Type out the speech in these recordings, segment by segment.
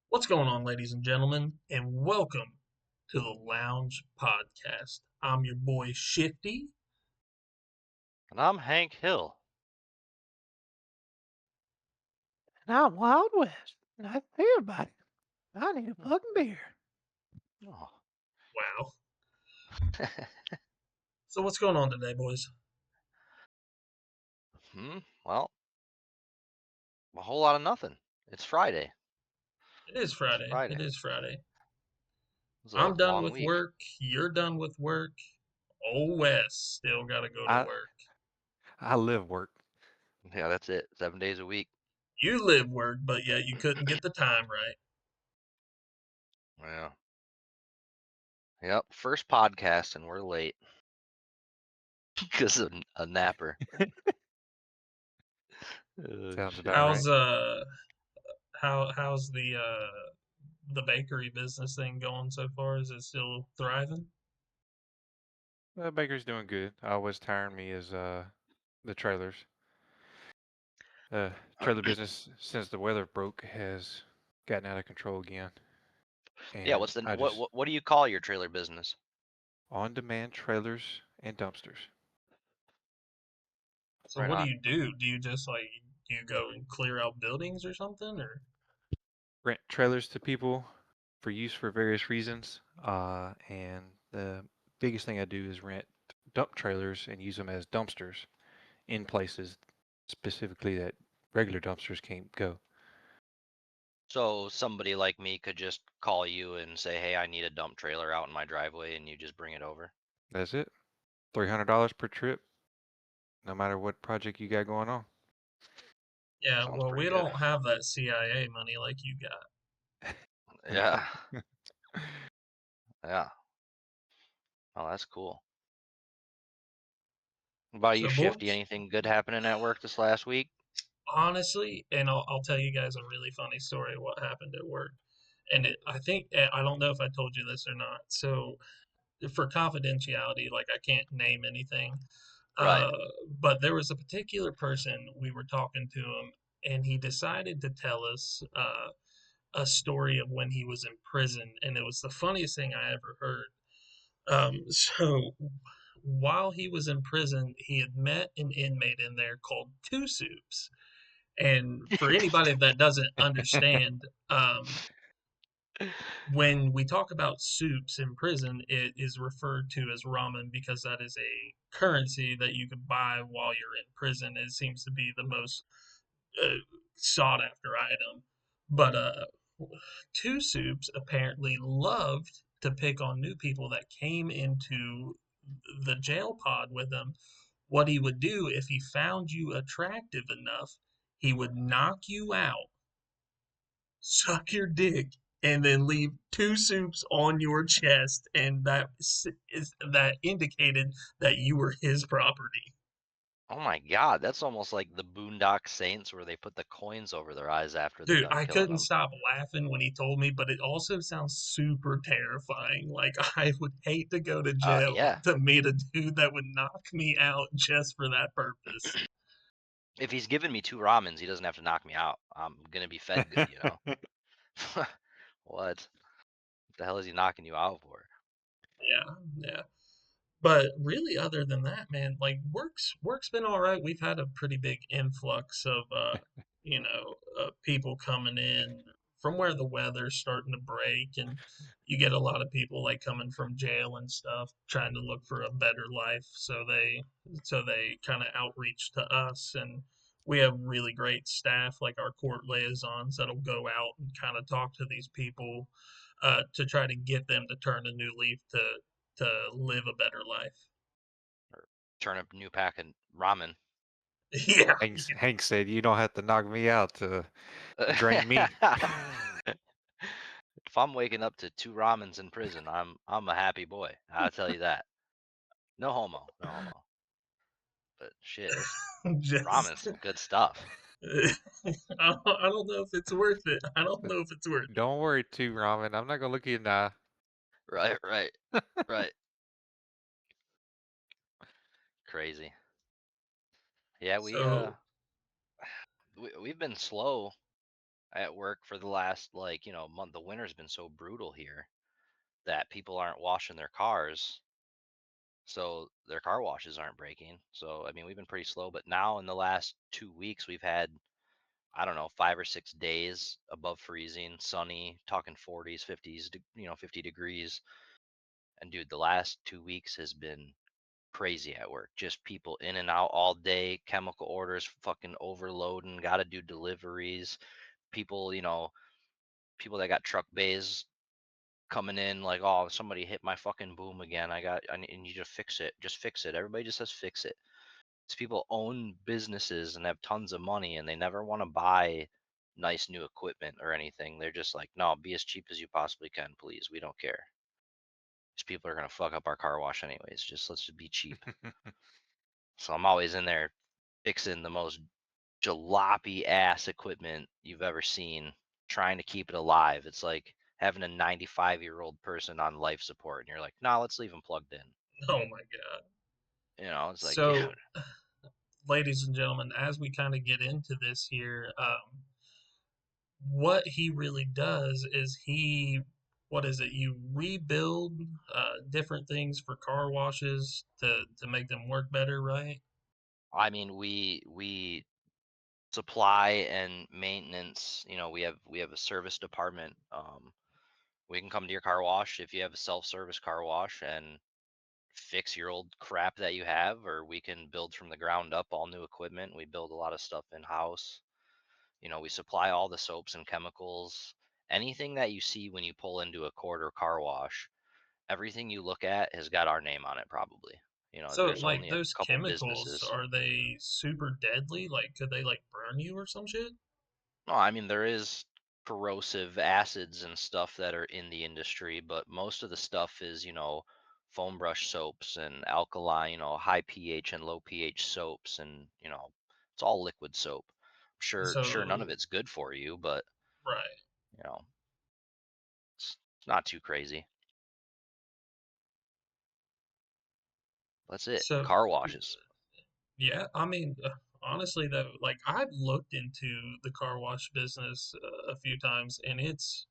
What's going on, ladies and gentlemen, and welcome to the Lounge Podcast. I'm your boy Shifty. And I'm Hank Hill. And I'm Wild West. And hey, everybody, I need a fucking beer. Oh. Wow. So what's going on today, boys? Well, a whole lot of nothing. It's Friday. It is It's Friday. Friday. It is Friday. It was I'm a done long with week. work. You're done with work. Old West still got to go to I work. I live work. Yeah, that's it. 7 days a week. You live work, but yet you couldn't get the time right. Yeah. Yep. First podcast, and we're late because of a napper. Oh Sounds about shit. right. How's the bakery business thing going so far? Is it still thriving? Baker's doing good. Always tiring me is the trailers. Trailer business since the weather broke has gotten out of control again, Yeah. and I What, just what do you call your trailer business? on-demand trailers and dumpsters. So Right what do on. you do? Do you just do you go and clear out buildings or something or Rent trailers to people for use for various reasons. And the biggest thing I do is rent dump trailers and use them as dumpsters in places specifically that regular dumpsters can't go. So somebody like me could just call you and say, "Hey, I need a dump trailer out in my driveway," and you just bring it over. That's it. $300 per trip, no matter what project you got going on. yeah, Sounds well, pretty we good. don't have that CIA money like you got. Yeah. Yeah. Oh, that's cool. What about you, So Shifty? boys, Anything good happening at work this last week? honestly, and I'll tell you guys a really funny story of what happened at work. And I think I don't know if I told you this or not. So for confidentiality, like I can't name anything. Right. Uh, but there was a particular person we were talking to him, and he decided to tell us a story of when he was in prison, and it was the funniest thing I ever heard. So while he was in prison, he had met an inmate in there called Two Soups. And for anybody that doesn't understand, when we talk about soups in prison, it is referred to as ramen because that is a currency that you can buy while you're in prison. It seems to be the most uh, sought after item. But Two Soups apparently loved to pick on new people that came into the jail pod with him. What he would do if he found you attractive enough, he would knock you out, suck your dick, and then leave two soups on your chest, and that indicated that you were his property. Oh my God, that's almost like the Boondock Saints where they put the coins over their eyes after they're Dude, done I killing couldn't them. stop laughing when he told me, but it also sounds super terrifying. Like, I would hate to go to jail Yeah. to meet a dude that would knock me out just for that purpose. If he's giving me two ramens, he doesn't have to knock me out. I'm gonna be fed good, you know? What? What the hell is he knocking you out for? Yeah, yeah. But really, other than that, man, like work's been all right. We've had a pretty big influx of people coming in from where the weather's starting to break, and you get a lot of people like coming from jail and stuff, trying to look for a better life. So they kind of outreach to us, and we have really great staff like our court liaisons that'll go out and kind of talk to these people to try to get them to turn a new leaf to live a better life. Or turn up a new pack of ramen? Yeah. Hank said, "You don't have to knock me out to drain me." If I'm waking up to two ramens in prison, I'm a happy boy. I'll tell you that. No homo, no homo. But shit, this ramen's Just some good stuff. I don't know if it's worth it. I don't know if it's worth it. Don't worry, too, Ramen. I'm not gonna look you in the Right, right, right. Crazy. Yeah, So we've been slow. at work for the last month. The winter's been so brutal here that people aren't washing their cars, so their car washes aren't breaking. So I mean, we've been pretty slow, but now in the last 2 weeks, we've had, I don't know, 5 or 6 days above freezing, sunny, talking 40s, 50s, 50 degrees. And dude, the last 2 weeks has been crazy at work. Just people in and out all day, chemical orders fucking overloading, got to do deliveries. People, people that got truck bays coming in like, oh, somebody hit my fucking boom again. I need you to fix it. Just fix it. Everybody just says fix it. These people own businesses and have tons of money and they never want to buy nice new equipment or anything. They're just like, no, be as cheap as you possibly can, please. We don't care. These people are gonna fuck up our car wash anyways. Just let's just be cheap. So I'm always in there fixing the most jalopy ass equipment you've ever seen, trying to keep it alive. It's like having a 95-year-old person on life support, and you're like, nah, let's leave him plugged in. Oh my God. It's like, dude, So, ladies and gentlemen, as we kind of get into this here, what he really does is what is it? You rebuild different things for car washes to make them work better, right? I mean, we supply and maintenance. We have a service department. We can come to your car wash if you have a self-service car wash and fix your old crap that you have, or we can build from the ground up all new equipment. We build a lot of stuff in house. We supply all the soaps and chemicals. Anything that you see when you pull into a quarter car wash, everything you look at has got our name on it, probably. So, There's like only a those couple chemicals, businesses. are they super deadly? Like, could they like burn you or some shit? No, I mean, there is corrosive acids and stuff that are in the industry, but most of the stuff is, foam brush soaps and alkaline, high pH and low pH soaps, and it's all liquid soap. Sure, none of So, it's good for you, but right. you know, it's not too crazy. That's it. So, Car washes. yeah, I mean, honestly, though, like I've looked into the car wash business a few times, and it's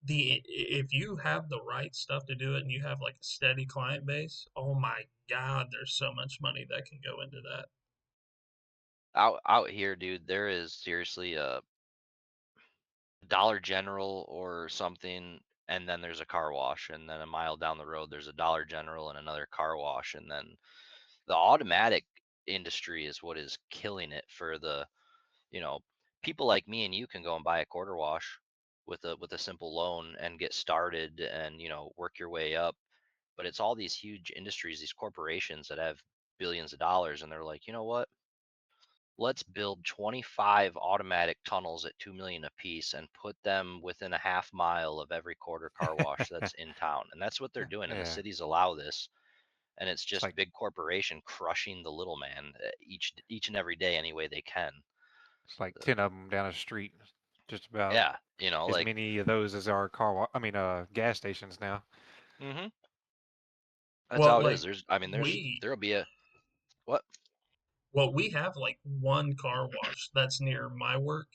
if you have the right stuff to do it and you have like a steady client base, oh my God, there's so much money that can go into that. Out here, dude, there is seriously a Dollar General or something, and then there's a car wash, and then a mile down the road there's a Dollar General and another car wash, and then the automatic industry is what is killing it for the, you know, people like me and you can go and buy a quarter wash with a simple loan and get started and, work your way up. But it's all these huge industries, these corporations that have billions of dollars, and they're like, you know what? Let's build 25 automatic tunnels at 2 million apiece and put them within a half mile of every quarter car wash that's in town. And that's what they're doing. And the Yeah, cities allow this. And it's it's just like big corporation crushing the little man each and every day any way they can. it's like Uh, 10 of them down the street. Just about yeah, as like, many of those as are gas stations now. hmm that's Well, how it is. like we, There'll be a, what? we have like one car wash that's near my work,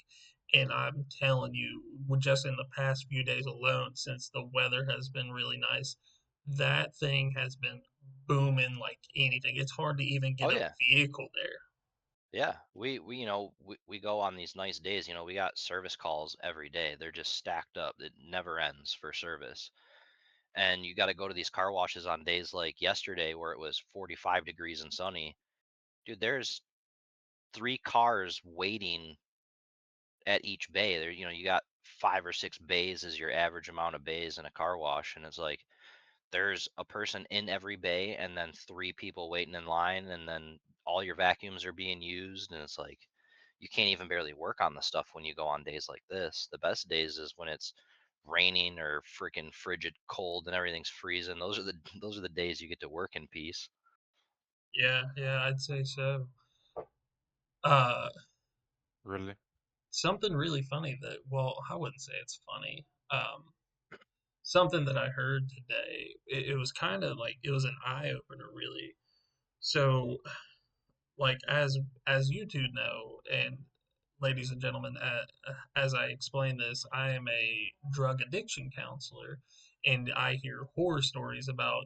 and I'm telling you, just in the past few days alone, since the weather has been really nice, that thing has been booming like anything. It's hard to even Oh get a yeah. vehicle there. Yeah. We go on these nice days, we got service calls every day. They're just stacked up. It never ends for service. And you got to go to these car washes on days like yesterday where it was 45 degrees and sunny. Dude, there's 3 cars waiting at each bay. There, you got 5 or 6 bays is your average amount of bays in a car wash, and it's like there's a person in every bay, and then 3 people waiting in line, and then all your vacuums are being used, and it's like you can't even barely work on the stuff when you go on days like this. The best days is when it's raining or freaking frigid cold and everything's freezing. Those are the days you get to work in peace. Yeah, yeah, I'd say so. Uh, Really? Something really funny that, well, I wouldn't say it's funny. Something that I heard today, it was kind of like it was an eye opener, really. So, like as you two know, and ladies and gentlemen, as I explain this, I am a drug addiction counselor, and I hear horror stories about,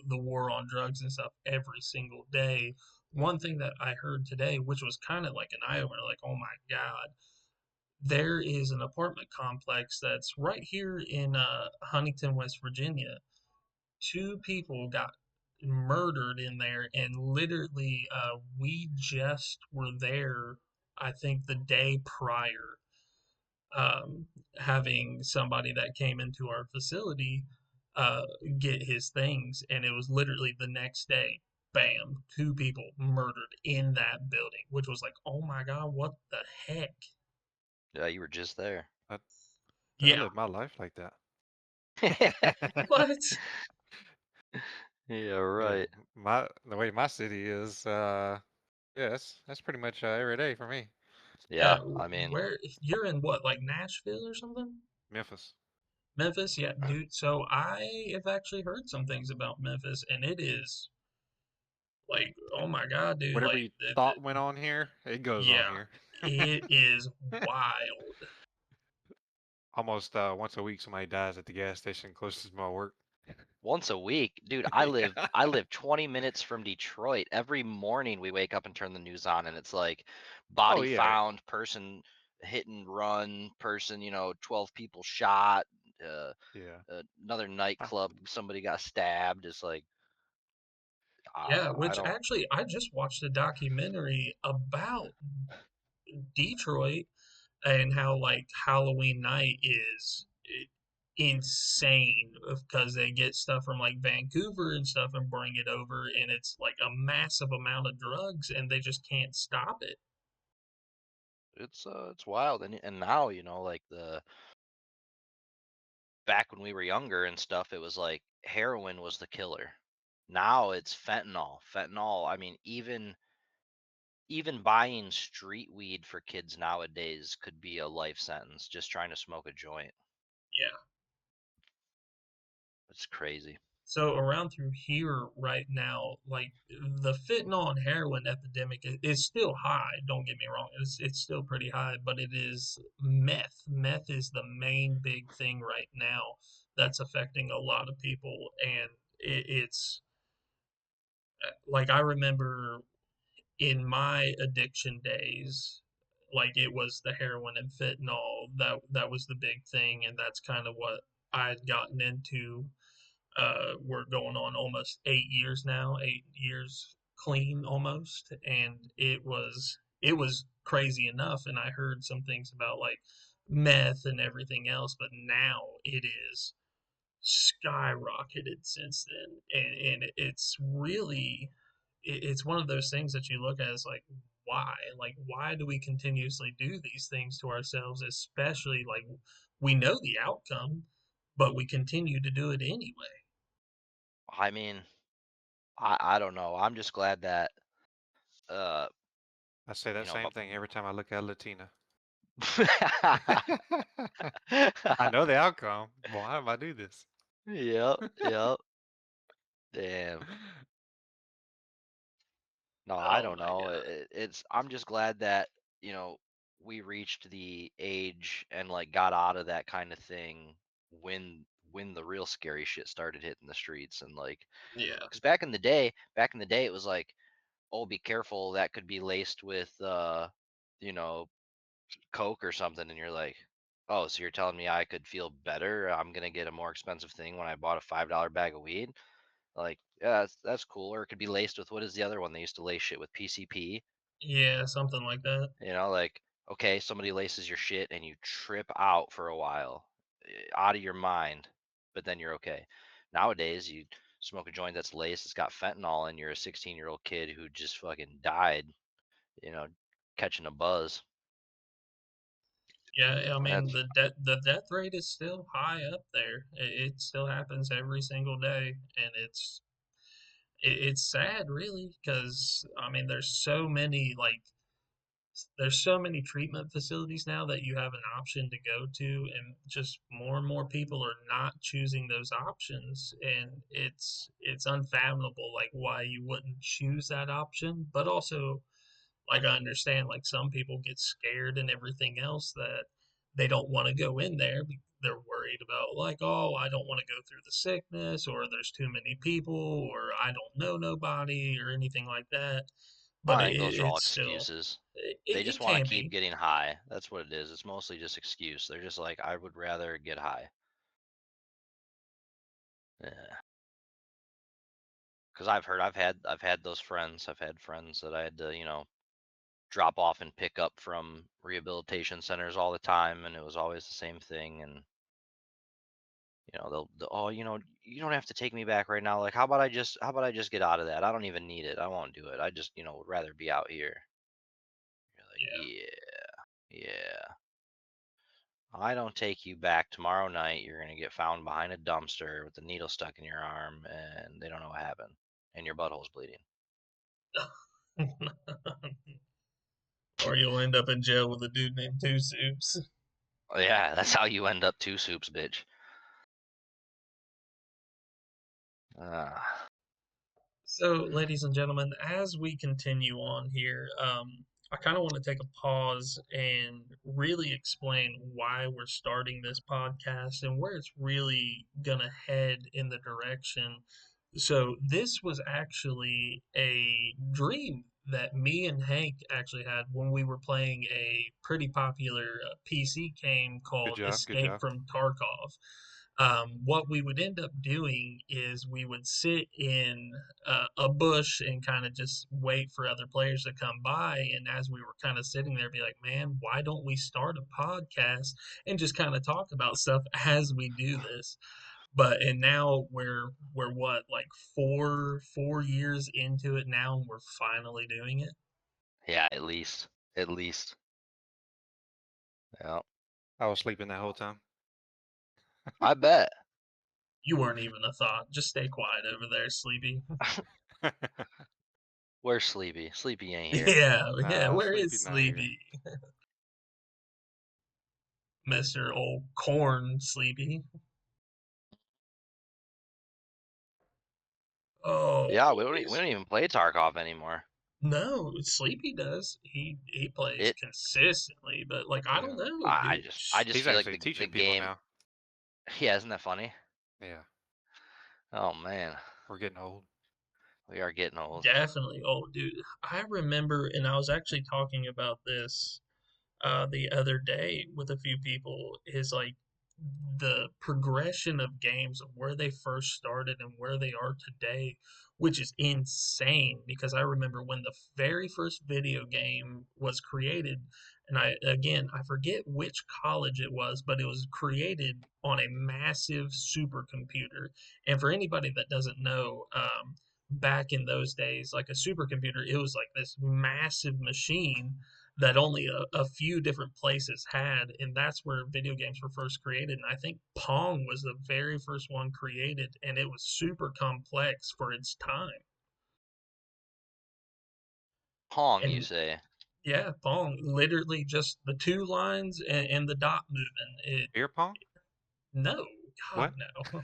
the war on drugs and stuff every single day. One thing that I heard today, which was kind of like an eye opener, like, oh my God, there is an apartment complex that's right here in Huntington, West Virginia. Two people got murdered in there, and literally, we just were there, I think, the day prior, um, having somebody that came into our facility uh, get his things, and it was literally the next day. Bam, two people murdered in that building, which was like, oh my God, what the heck? Yeah, you were just there. I Yeah, live my life like that. what? Yeah, Yeah, right. the way my city is, yeah, that's pretty much every day for me. Yeah, Yeah, I mean, where you're in what, like Nashville or something? Memphis. Memphis? Yeah, dude. So I have actually heard some things about Memphis, and it is like, oh my God, dude. Whatever Like, you thought went on here, it goes on yeah, here. it is wild. Almost once a week, somebody dies at the gas station closest to my work. once a week, dude. Yeah. I live 20 minutes from Detroit. Every morning we wake up and turn the news on, and it's like Oh body yeah, found, person hit and run, person, 12 people shot, uh, yeah. another I, nightclub, somebody got stabbed. It's like, Yeah, I which don't. actually, I just watched a documentary about Detroit and how like Halloween night is insane because they get stuff from like Vancouver and stuff and bring it over, and it's like a massive amount of drugs, and they just can't stop it. It's wild, and now like the back when we were younger and stuff, it was like heroin was the killer. Now it's fentanyl. Fentanyl. I mean, even buying street weed for kids nowadays could be a life sentence just trying to smoke a joint. Yeah. It's crazy. So around through here right now, like the fentanyl and heroin epidemic is still high. Don't get me wrong; it's still pretty high, but it is meth. Meth is the main big thing right now that's affecting a lot of people, and it's like I remember in my addiction days, like it was the heroin and fentanyl that was the big thing, and that's kind of what I'd gotten into. We're going on almost 8 years now, 8 years clean almost, and it was crazy enough. And I heard some things about like meth and everything else, but now it is skyrocketed since then, and it's really it's one of those things that you look at as like, why, like why do we continuously do these things to ourselves, especially like we know the outcome, but we continue to do it anyway. I mean, I don't know. I'm just glad that uh I say that you know same thing every time I look at Latina. my- I know the outcome. Why do I do this? Yep, yep. Damn. No, I Oh don't my know. God. I'm just glad that, you know, we reached the age and like got out of that kind of thing when the real scary shit started hitting the streets. And like, Yeah. because back in the day it was like, oh, be careful, that could be laced with you know, coke or something, and you're like, oh, so you're telling me I could feel better? I'm gonna get a more expensive thing when I bought a $5 bag of weed? Like, yeah, that's cool. Or it could be laced with, what is the other one they used to lace shit with? PCP. Yeah, something like that. Like, okay, somebody laces your shit and you trip out for a while, out of your mind, but then you're okay. Nowadays, you smoke a joint that's laced, it's got fentanyl, and you're a 16-year-old kid who just fucking died, you know, catching a buzz. Yeah, I mean That's the death rate is still high up there. It still happens every single day, and it's sad really because I mean there's so many treatment facilities now that you have an option to go to, and just more and more people are not choosing those options, and it's unfathomable like why you wouldn't choose that option, but also like I understand like some people get scared and everything else that they don't want to go in there. They're worried about like, oh, I don't want to go through the sickness, or there's too many people, or I don't know nobody, or anything like that. But I think those are all it's still excuses. it, They it just want to can keep be. getting high. That's what it is. It's mostly just excuse. They're just like, I would rather get high. Yeah. Because I've had those friends. I've had friends that I had to, drop off and pick up from rehabilitation centers all the time, and it was always the same thing. And they'll oh, you don't have to take me back right now. Like, how about I just get out of that? I don't even need it. I won't do it. I just, would rather be out here. You're like, Yeah. yeah. I don't take you back tomorrow night. You're gonna get found behind a dumpster with a needle stuck in your arm, and they don't know what happened, and your butthole's bleeding. Or you'll end up in jail with a dude named Two Soups. Oh, yeah, that's how you end up Two Soups, bitch. Ah, So, ladies and gentlemen, as we continue on here, I kind of want to take a pause and really explain why we're starting this podcast and where it's really going to head in the direction. So, this was actually a dream that me and Hank actually had when we were playing a pretty popular PC game Good called job. Good Escape job. from Tarkov. What we would end up doing is we would sit in a bush and kind of just wait for other players to come by. And as we were kind of sitting there, be like, man, why don't we start a podcast and just kind of talk about stuff as we do this? But and now we're what, like four years into it now, and we're finally doing it. yeah, at least. Yeah, I was sleeping that whole time. I bet. You weren't even a thought. Just stay quiet over there, Sleepy. Where's Sleepy? Sleepy ain't here. Yeah. Nah, Where sleepy is not here. Sleepy? Mr. Old Corn Sleepy. Yeah, Oh, we don't even play Tarkov anymore. no, Sleepy does. He plays It. consistently, but like I Yeah. don't know, I dude. just I just He's feel like actually the teaching people game. now. Yeah, isn't that funny? Yeah. Oh man, We're getting old. we are getting old. Definitely. Oh, dude. I remember, and I was actually talking about this the other day with a few people, is like the progression of games of where they first started and where they are today, which is insane because I remember when the very first video game was created, and I forget which college it was, but it was created on a massive supercomputer. And for anybody that doesn't know, back in those days, like a supercomputer, it was like this massive machine that only a few different places had, and that's where video games were first created. And I think Pong was the very first one created, and it was super complex for its time. Pong, you And say? yeah, Pong, literally just the two lines and the dot moving. It Beer pong? no, God What? no.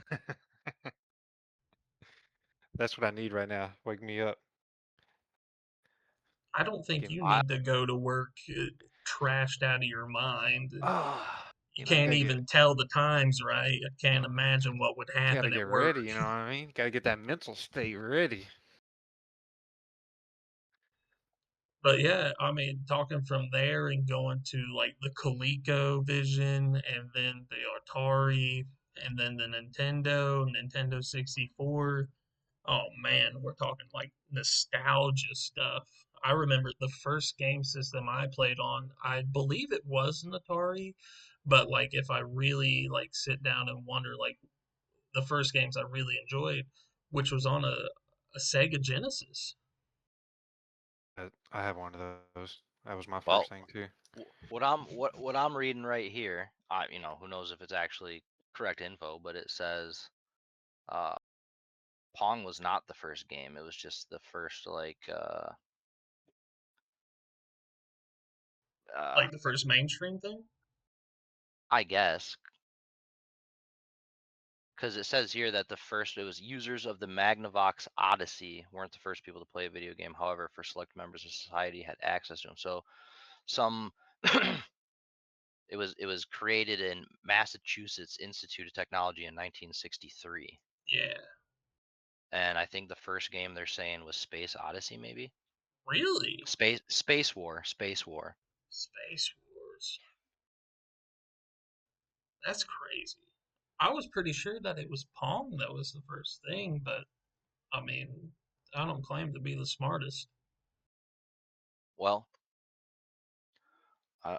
That's what I need right now. Wake me up. I don't think Give you I need to go to work trashed out of your mind. Ah, You you can't gotta get even tell the times right. I can't imagine what would gotta happen get at work. ready, you know what I mean? Gotta get that mental state ready. But yeah, I mean, talking from there and going to like the ColecoVision and then the Atari and then the Nintendo 64. Oh man, we're talking like nostalgia stuff. I remember the first game system I played on, I believe it was an Atari, but like if I really like sit down and wonder like the first games I really enjoyed, which was on a Sega Genesis. I have one of those. That was my well, first thing too. what I'm reading right here. Who knows if it's actually correct info, but it says uh, Pong was not the first game. It was just the first uh, Like the first mainstream thing? I guess because it says here that it was users of the Magnavox Odyssey weren't the first people to play a video game. However, for select members of society had access to them. So some it was created in Massachusetts Institute of Technology in 1963. Yeah. And I think the first game they're saying was Space Odyssey, maybe Really? Space War. Space Wars. That's crazy. I was pretty sure that it was Pong that was the first thing, but I mean, I don't claim to be the smartest. Well, uh,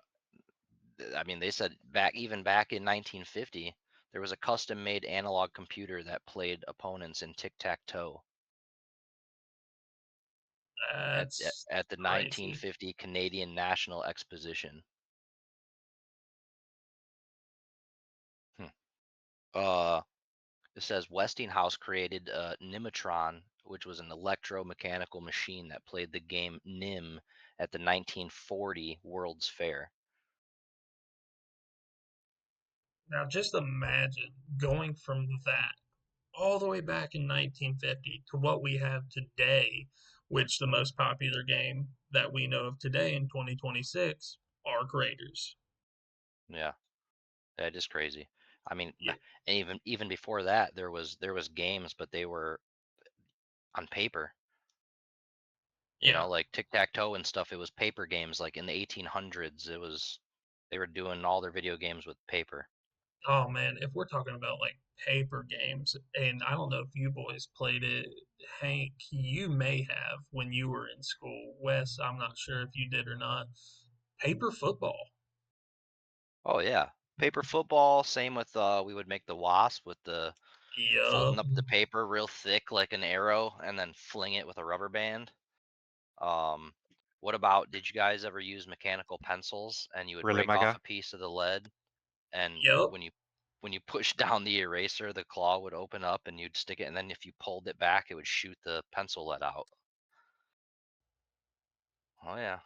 I mean, they said even back in 1950, there was a custom-made analog computer that played opponents in tic-tac-toe That's at the crazy. 1950 Canadian National Exposition. Hmm. It says Westinghouse created Nimitron, which was an electromechanical machine that played the game Nim at the 1940 World's Fair. Now, just imagine going from that all the way back in 1950 to what we have today, which the most popular game that we know of today in 2026 are graders. Yeah, that is crazy. I mean, Yeah, and even before that, there was games, but they were on paper. You yeah. know, like tic-tac-toe and stuff. It was paper games. Like in the 1800s, they were doing all their video games with paper. Oh man, if we're talking about like paper games, and I don't know if you boys played it, Hank, you may have when you were in school. Wes, I'm not sure if you did or not. Paper football. Oh yeah, paper football. Same with we would make the wasp with the folding Yup. up the paper real thick like an arrow and then fling it with a rubber band. Um, what about, did you guys ever use mechanical pencils and you would Really, break my off guy? a piece of the lead and Yup. when you push down the eraser, the claw would open up and you'd stick it, and then if you pulled it back, it would shoot the pencil lead out. Oh yeah.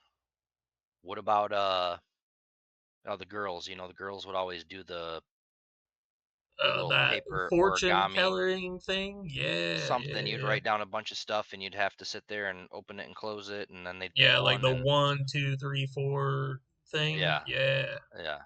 What about the girls? You know, the girls would always do the little That paper fortune origami telling thing. Yeah, something. You'd yeah. write down a bunch of stuff and you'd have to sit there and open it and close it, and then they'd pick Yeah, like one the and 1, 2, 3, 4 thing. yeah, Yeah. yeah.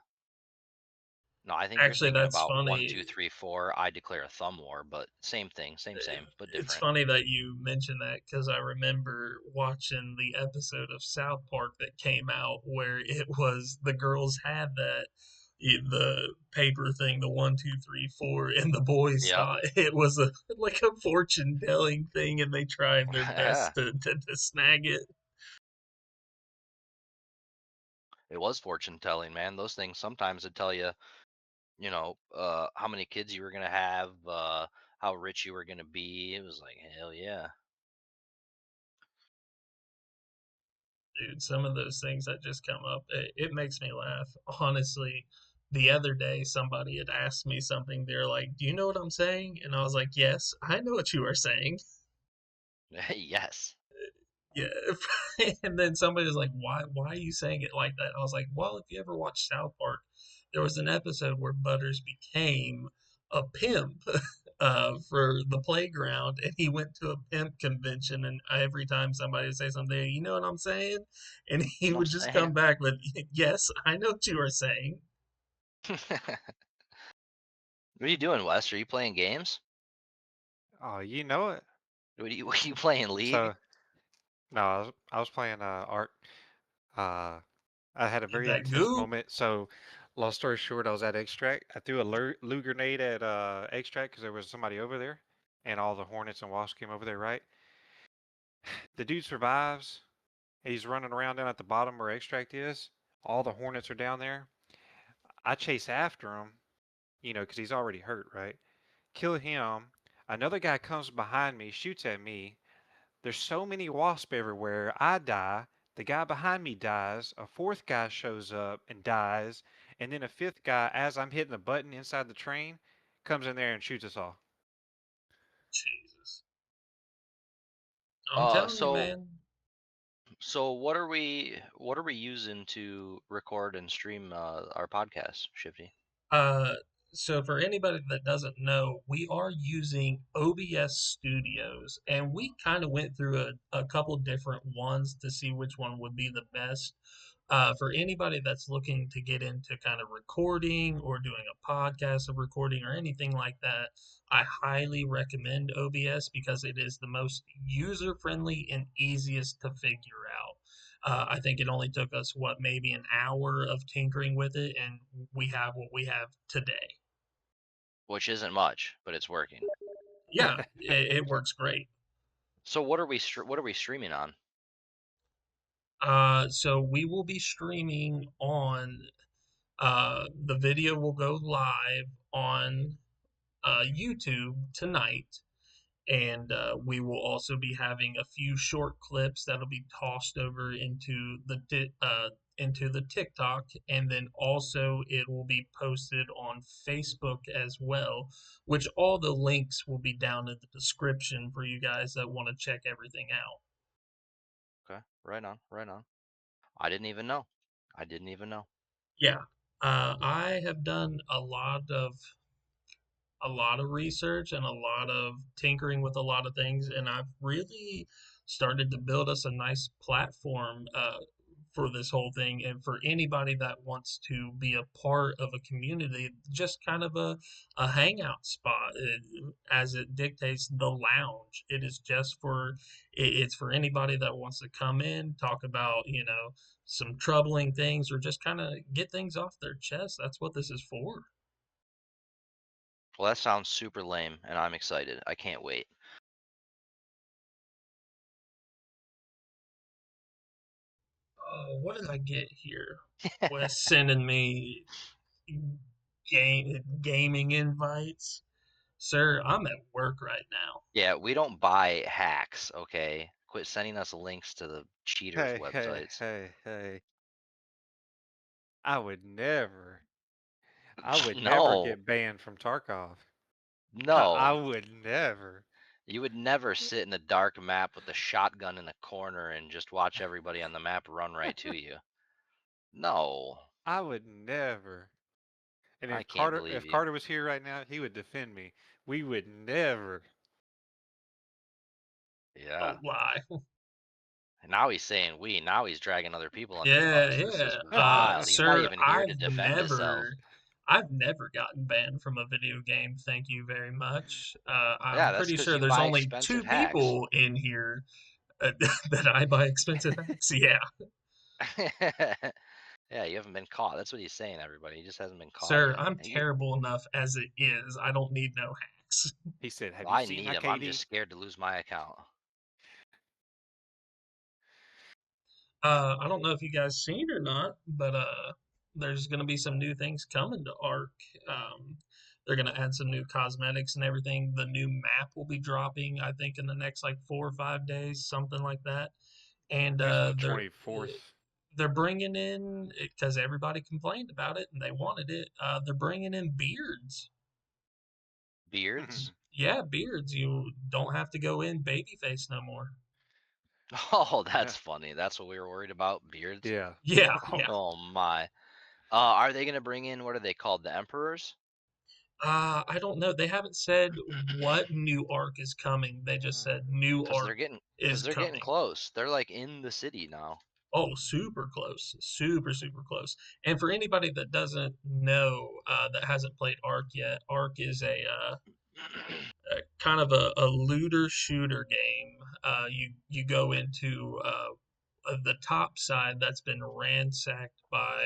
No, I think you're Actually, thinking that's about one, funny. two, three, four. I declare a thumb war, but same thing, same, but It's different. funny that you mentioned that because I remember watching the episode of South Park that came out where it was the girls had the paper thing, the 1, 2, 3, 4, and the boys Yep. thought it was a like a fortune telling thing, and they tried their Yeah, best to snag it. it was fortune telling, man. Those things sometimes would tell you, how many kids you were gonna have, how rich you were gonna be. It was like, hell yeah. Dude, some of those things that just come up, it makes me laugh. Honestly, the other day somebody had asked me something. They're like, "Do you know what I'm saying?" And I was like, "Yes, I know what you are saying." Yes. Yeah. And then somebody was like, "Why are you saying it like that?" I was like, "Well, if you ever watch South Park, there was an episode where Butters became a pimp for the playground, and he went to a pimp convention. And every time somebody would say something, you know what I'm saying, and he I'm would just saying. come back with, "Yes, I know what you are saying." What are you doing, Wes? Are you playing games? Oh, you know it. What are you playing, League? So no, I was playing Ark. Uh, I had a Get very that intense goo. moment. So, long story short, I was at Extract. I threw a Lou grenade at Extract because there was somebody over there, and all the hornets and wasps came over there. Right, the dude survives. He's running around down at the bottom where Extract is. All the hornets are down there. I chase after him, because he's already hurt. Right, kill him. Another guy comes behind me, shoots at me. There's so many wasps everywhere. I die. The guy behind me dies. A fourth guy shows up and dies. And then a fifth guy, as I'm hitting the button inside the train, comes in there and shoots us all. Jesus, I'm telling you, So man. what are we using to record and stream our podcast, Shifty? Uh, So for anybody that doesn't know, we are using OBS Studios, and we kind of went through a couple different ones to see which one would be the best. For anybody that's looking to get into kind of recording or doing a podcast of recording or anything like that, I highly recommend OBS because it is the most user friendly and easiest to figure out. I think it only took us, what, maybe an hour of tinkering with it, and we have what we have today. which isn't much, but it's working. Yeah, it works great. So what are we streaming on? So we will be streaming on, the video will go live on YouTube tonight, and we will also be having a few short clips that'll be tossed over into the TikTok, and then also it will be posted on Facebook as well, which all the links will be down in the description for you guys that want to check everything out. Okay, right on, right on. I didn't even know. I didn't even know. Yeah, I have done a lot of research and a lot of tinkering with a lot of things, and I've really started to build us a nice platform for this whole thing. And for anybody that wants to be a part of a community, just kind of a hangout spot, as it dictates the lounge. It is just for it's for anybody that wants to come in, talk about some troubling things, or just kind of get things off their chest. That's what this is for. Well, that sounds super lame, and I'm excited. I can't wait. Oh, what did I get here? Wes sending me gaming invites. Sir, I'm at work right now. Yeah, we don't buy hacks, okay? Quit sending us links to the cheaters' Hey, hey, websites. hey, hey. I would never. I would never No, get banned from Tarkov. I no. would never. You would never sit in a dark map with a shotgun in a corner and just watch everybody on the map run right to you. No, I would never. And I if can't Carter believe if you. Carter was here right now, he would defend me. We would never. Yeah. Don't lie. And now he's saying we. Now he's dragging other people under the Yeah, bus. This is yeah. vile. He's not Sir, even here to defend himself. I've never gotten banned from a video game. Thank you very much. Yeah, I'm that's pretty because sure you there's buy only expensive two hacks. people in here that I buy expensive hacks. Yeah, Yeah, you haven't been caught. That's what he's saying, everybody. He just hasn't been caught sir, yet. I'm terrible enough as it is. I don't need no hacks. He said, "Have Well, you I seen need my him. I'm just KD?" scared to lose my account. I don't know if you guys seen or not, but there's gonna be some new things coming to Ark. They're gonna add some new cosmetics and everything. The new map will be dropping, I think, in the next like 4 or 5 days, something like that. And It's the 24th. they're bringing in, because everybody complained about it and they wanted it. They're bringing in beards. Beards? Yeah, beards. You don't have to go in babyface no more. Oh, that's funny. That's what we were worried about. Beards? Yeah. Yeah, yeah. Oh my. Are they gonna bring in what are they called? The emperors? I don't know. They haven't said what new arc is coming. They just said new Because arc because is they're getting coming. close. They're like in the city now. Oh, super close. Super, super close. And for anybody that doesn't know, that hasn't played Ark yet, Ark is a kind of a looter shooter game. You go into the top side that's been ransacked by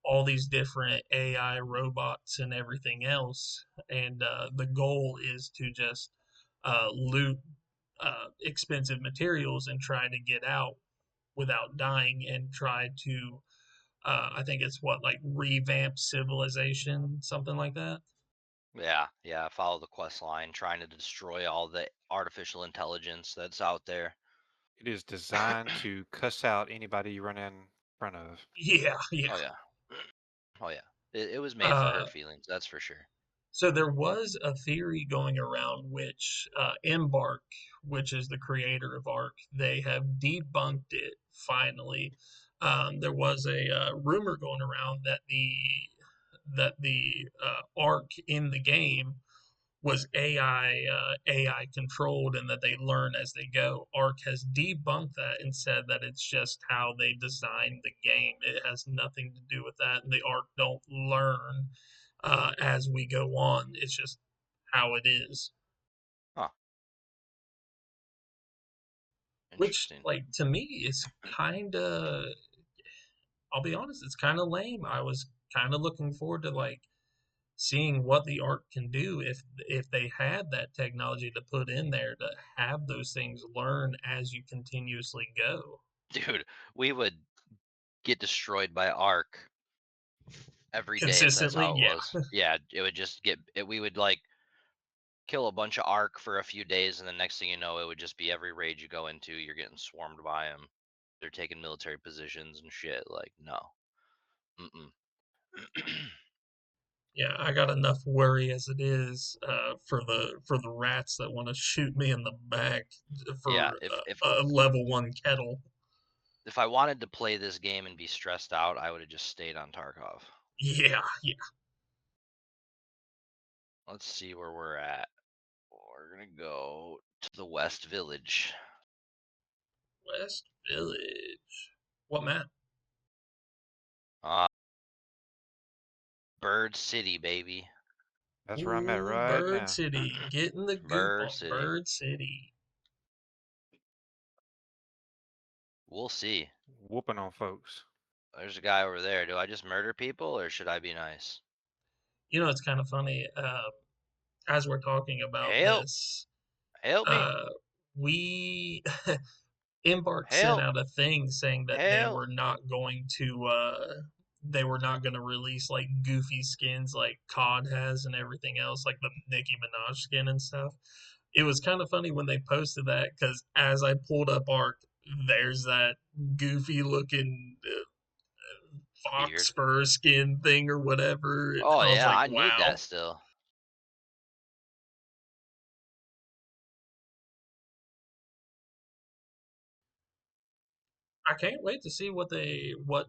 all these different AI robots and everything else, and the goal is to just loot expensive materials and try to get out without dying, and try to I think it's what, like, revamp civilization, something like that. Yeah, yeah. Follow the quest line, trying to destroy all the artificial intelligence that's out there. It is designed to cuss out anybody you run in front of. Yeah, yeah. Oh yeah. Oh yeah. It was made for Uh, hurt feelings, that's for sure. So there was a theory going around which Embark, which is the creator of Ark, they have debunked it finally. There was a rumor going around that arc in the game was AI controlled and that they learn as they go. Arc has debunked that and said that it's just how they designed the game. It has nothing to do with that, and the Arc don't learn as we go on. It's just how it is. Huh. Which, Interesting. like, to me, is kind of. I'll be honest, it's kind of lame. I was kind of looking forward to like seeing what the Arc can do if they had that technology to put in there to have those things learn as you continuously go. Dude, we would get destroyed by Ark every day if that's Consistently, how it yeah. was. Yeah, it would just we would like kill a bunch of Ark for a few days, and the next thing you know, it would just be every raid you go into, you're getting swarmed by them. They're taking military positions and shit. Like, no. Mm-mm. Yeah, I got enough worry as it is for the rats that want to shoot me in the back Yeah, for a level one kettle. if I wanted to play this game and be stressed out, I would have just stayed on Tarkov. Yeah, yeah. Let's see where we're at. We're gonna go to the West Village. West Village. What map? Uh, Bird City, baby. That's where I'm at Ooh, right Bird now. City. Getting the goop Bird on City. Bird City. We'll see. Whooping on folks. There's a guy over there. Do I just murder people or should I be nice? You know, it's kind of funny. As we're talking about Help! this, Help me! uh, we Embark sent Help! out a thing saying that Help! they were not going to release like goofy skins like COD has and everything else, like the Nicki Minaj skin and stuff. It was kind of funny when they posted that because as I pulled up Arc, there's that goofy looking fox Beard. fur skin thing or whatever. And Oh I was yeah, like, I need wow. that still. I can't wait to see what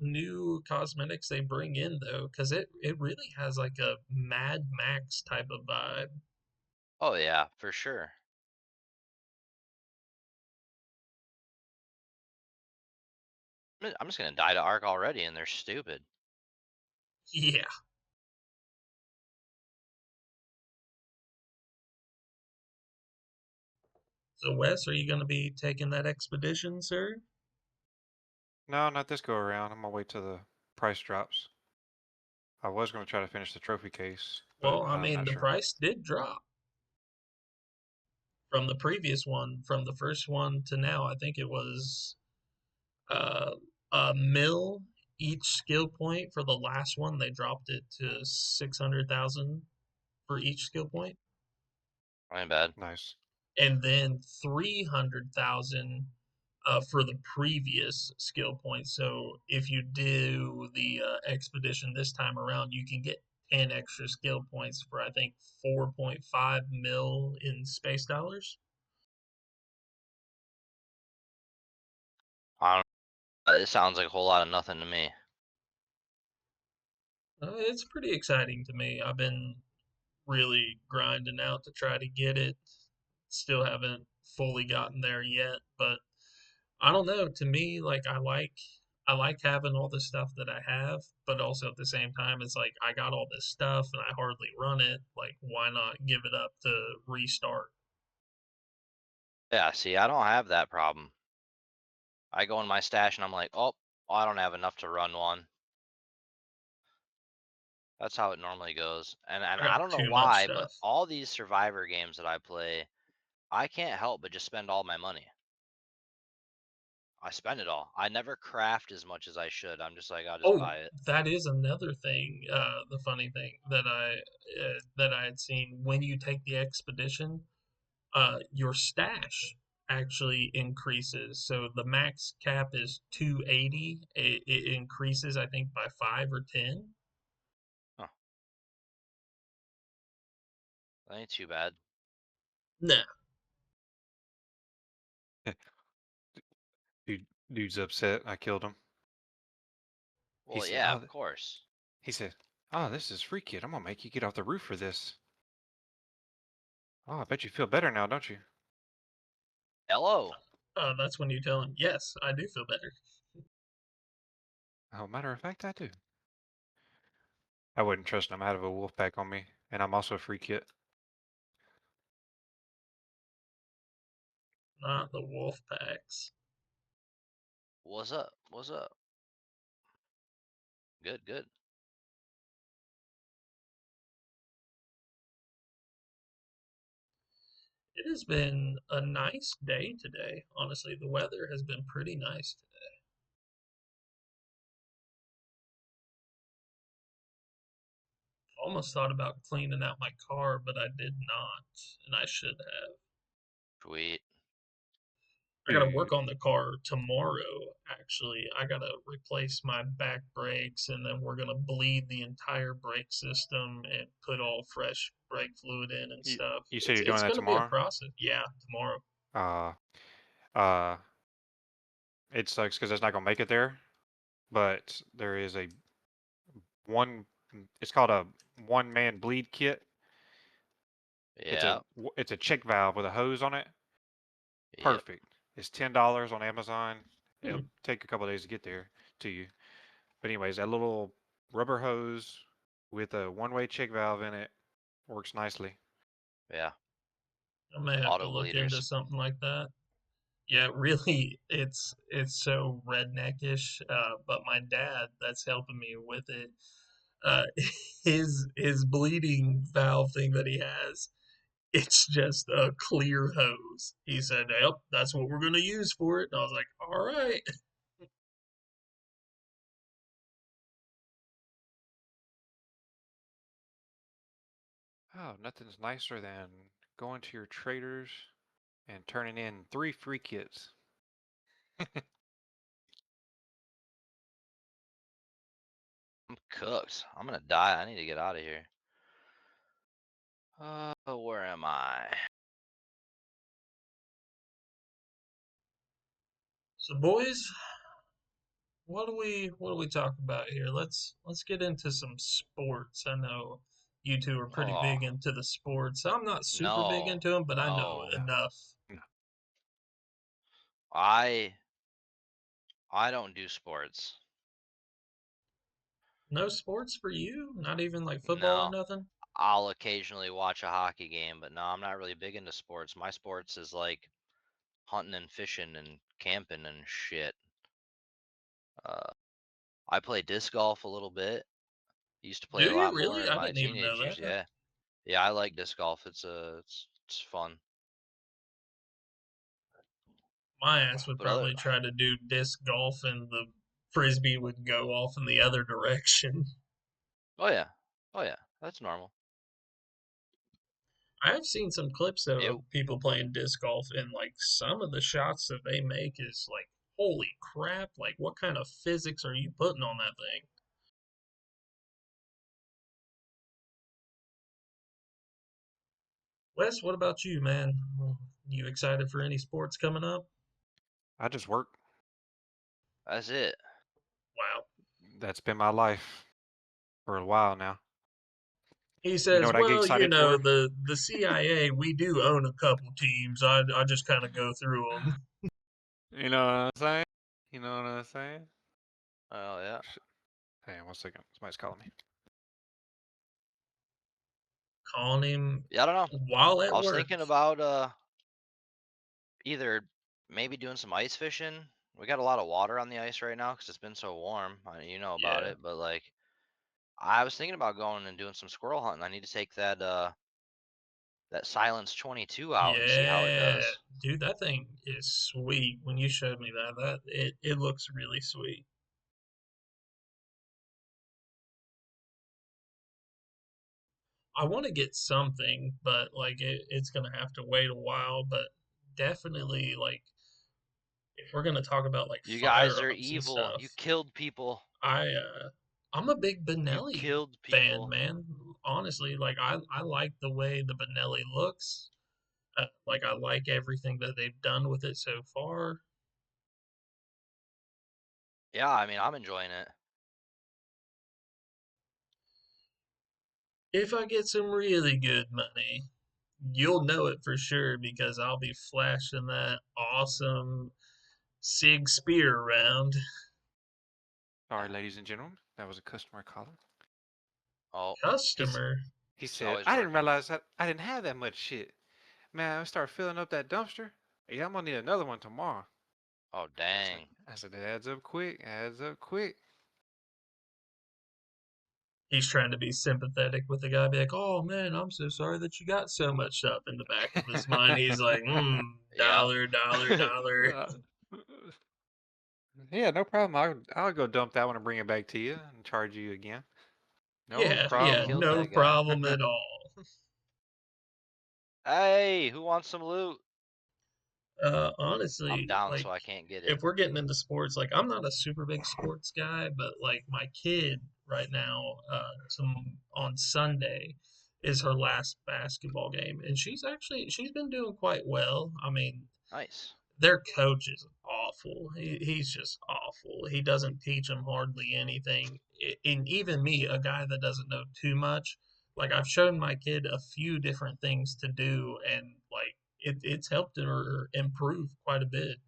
new cosmetics they bring in though, because it really has like a Mad Max type of vibe. Oh yeah, for sure. I'm just gonna die to Ark already, and they're stupid. Yeah. So Wes, are you going to be taking that expedition, sir? No, not this go around. I'm gonna wait till the price drops. I was gonna try to finish the trophy case, but Well, I I'm mean, not the sure. price did drop from the previous one, from the first one to now. I think it was uh, a mil each skill point for the last one. They dropped it to 600,000 for each skill point. Ain't bad. Nice. And then 300,000 for the previous skill point. So if you do the expedition this time around, you can get 10 extra skill points for I think 4.5 mil in space dollars. I don't. It sounds like a whole lot of nothing to me. It's pretty exciting to me. I've been really grinding out to try to get it. Still haven't fully gotten there yet, but I don't know. To me, like I like having all the stuff that I have, but also at the same time, it's like I got all this stuff and I hardly run it. Like, why not give it up to restart? Yeah, see, I don't have that problem. I go in my stash and I'm like, oh, I don't have enough to run one. That's how it normally goes. And I I got don't know too much why, but stuff. all these survivor games that I play, I can't help but just spend all my money. I spend it all. I never craft as much as I should. I'm just like, I'll just Oh, buy it. that is another thing. The funny thing that I had seen when you take the expedition, your stash actually increases. So the max cap is 280. It increases, I think, by 5 or 10. Huh, that ain't too bad. No, Dude's upset. I killed him. He Well, said, yeah, "Oh," of course. he said, Oh, this is free kid. I'm gonna make you get off the roof for this. Oh, I bet you feel better now, don't you? Hello. That's when you tell him, yes, I do feel better. Oh, matter of fact, I do. I wouldn't trust him. I have a wolf pack on me, and I'm also a free kit. Not the wolf packs. What's up? What's up? Good, good. It has been a nice day today. Honestly, the weather has been pretty nice today. Almost thought about cleaning out my car, but I did not, and I should have. Sweet. I gotta work on the car tomorrow, actually. I gotta replace my back brakes, and then we're gonna bleed the entire brake system and put all fresh brake fluid in and stuff. You said It's you're doing it's that gonna be a tomorrow? process. Yeah, tomorrow. Uh, uh, it sucks because it's not gonna make it there, but there is a one. It's called a one-man bleed kit. Yeah. It's a check valve with a hose on it. Yep. Perfect. It's $10 on Amazon. It'll Hmm. take a couple of days to get there to you. But anyways, that little rubber hose with a one-way check valve in it works nicely. Yeah. I may have to Auto look into bleeders. something like that. Yeah, really, it's so redneckish. But my dad, that's helping me with it. Uh, his bleeding valve thing that he has, it's just a clear hose. He said, "Yep, that's what we're gonna use for it." And I was like, "All right." Oh, nothing's nicer than going to your traders and turning in 3 free kits. I'm cooked. I'm gonna die. I need to get out of here. Where am I? So, boys, what do we talk about here? Let's get into some sports. I know you two are pretty Oh, big into the sports. I'm not super big no. into them, but I know No. enough. No. I don't do sports. No sports for you? Not even like football or No. nothing? I'll occasionally watch a hockey game, but no, I'm not really big into sports. My sports is like hunting and fishing and camping and shit. Uh, I play disc golf a little bit. Used to play Do a you lot more really? in I my didn't even know teenage years. that. Yeah, yeah, I like disc golf. It's fun. My ass would But other, probably try to do disc golf and the frisbee would go off in the other direction. oh yeah, oh yeah, that's normal. I have seen some clips though It of people playing disc golf and like some of the shots that they make is like holy crap, like what kind of physics are you putting on that thing? Wes, what about you, man? You excited for any sports coming up? I just work. that's it. Wow. That's been my life for a while now. He You know says, what I get "Well, excited the for? CIA, we do own a couple teams. I just kind of go through them." You know what I'm saying? You know what I'm saying? Oh yeah. Hang on 1 second. Somebody's calling me. Calling him Yeah, I don't know. while I at was work. thinking about either maybe doing some ice fishing. We got a lot of water on the ice right now because it's been so warm. You know about Yeah. it, but like I was thinking about going and doing some squirrel hunting. I need to take that Silence 22 out and see how it Yeah. does. Dude, that thing is sweet. When you showed me it looks really sweet. I want to get something, but like it's gonna have to wait a while. But definitely, like if we're gonna talk about like You guys are firearms and evil. stuff, You killed people. I'm a big You Benelli killed fan, people. man. Honestly, like I like the way the Benelli looks. Like I like everything that they've done with it so far. Yeah, I mean, I'm enjoying it. If I get some really good money, you'll know it for sure because I'll be flashing that awesome Sig Spear around. Sorry, ladies and gentlemen, that was a customer calling. Oh, He's Customer. he he's said, always I didn't working. realize that I didn't have that much shit. Man, I start filling up that dumpster. Yeah, I'm gonna need another one tomorrow. Oh, I said, dang. I said, it adds up quick, adds up quick. He's trying to be sympathetic with the guy, be like, "Oh man, I'm so sorry that you got so much stuff." In the back of his mind, he's like, Yeah. dollar, dollar, dollar." Uh, yeah, no problem. I'll go dump that one and bring it back to you and charge you again. No Yeah, Dude, you yeah, problem. killed no that guy. problem at all. Hey, who wants some loot? I'm Honestly, down, like so I can't get it. if we're getting into sports, like I'm not a super big sports guy, but like my kid right now, some on Sunday is her last basketball game, and she's been doing quite well. I mean, Nice. their coach is awful. He's just awful. He doesn't teach them hardly anything. And even me, a guy that doesn't know too much, like I've shown my kid a few different things to do, and like it's helped her improve quite a bit.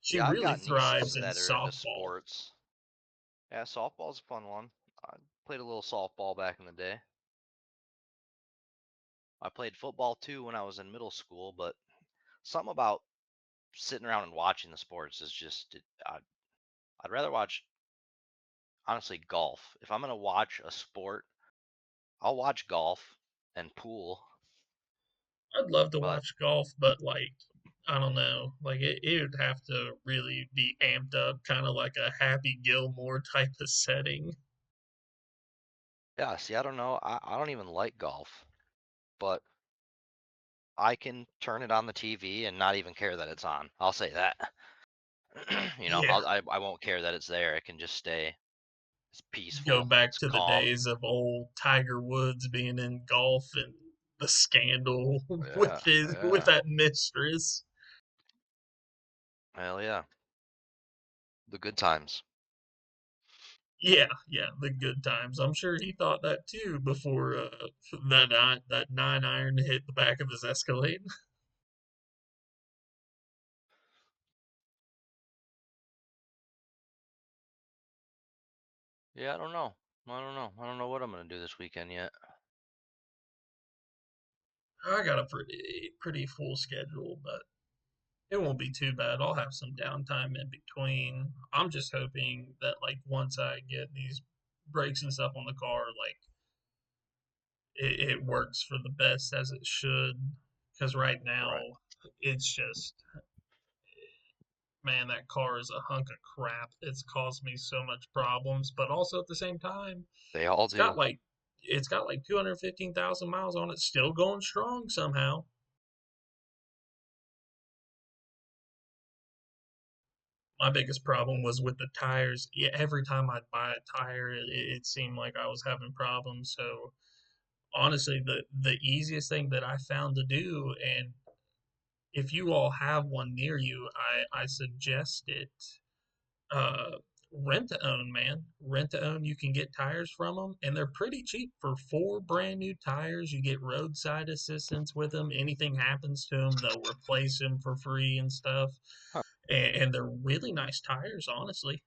She Yeah, I've really got nieces thrives in that are into softball. sports. Yeah, softball's a fun one. I played a little softball back in the day. I played football too when I was in middle school, but something about sitting around and watching the sports is just I'd rather watch honestly golf. If I'm gonna watch a sport, I'll watch golf and pool. I'd love to But watch golf, but like I don't know, like it would have to really be amped up, kind of like a Happy Gilmore type of setting. yeah, see, I don't know. I don't even like golf, but I can turn it on the TV and not even care that it's on. I'll say that. Yeah, I won't care that it's there. It can just stay. It's go peaceful. back It's to the calm. days of old Tiger Woods being in golf and the scandal Yeah, with yeah. that mistress. Hell yeah. The good times. Yeah, yeah, the good times. I'm sure he thought that too before that 9 iron hit the back of his Escalade. Yeah, I don't know. I don't know. I don't know what I'm gonna do this weekend yet. I got a pretty full schedule, but it won't be too bad. I'll have some downtime in between. I'm just hoping that like once I get these brakes and stuff on the car, like it works for the best as it should. Because right now, Right. it's just man, that car is a hunk of crap. It's caused me so much problems, but also at the same time, They all it's got do. like it's got like 215,000 miles on it, still going strong somehow. My biggest problem was with the tires. Yeah, every time I'd buy a tire, it seemed like I was having problems. So honestly, the easiest thing that I found to do, and if you all have one near you, I suggest it. Uh, rent to own, man. Rent to own. You can get tires from them, and they're pretty cheap for 4 brand new tires. You get roadside assistance with them. Anything happens to them, they'll replace them for free and stuff. Huh. And they're really nice tires, honestly.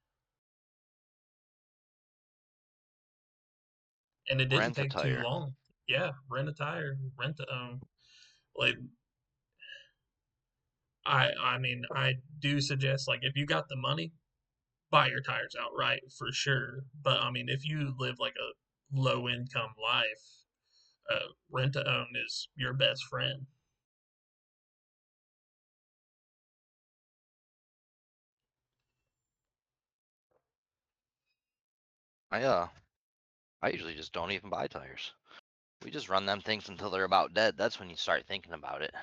And it didn't Rent a take too tire. long. Yeah, rent a tire, rent to own. Like I mean, I do suggest like if you got the money, buy your tires outright for sure. But I mean, if you live like a low income life, rent to own is your best friend. I uh I usually just don't even buy tires. We just run them things until they're about dead. That's when you start thinking about it.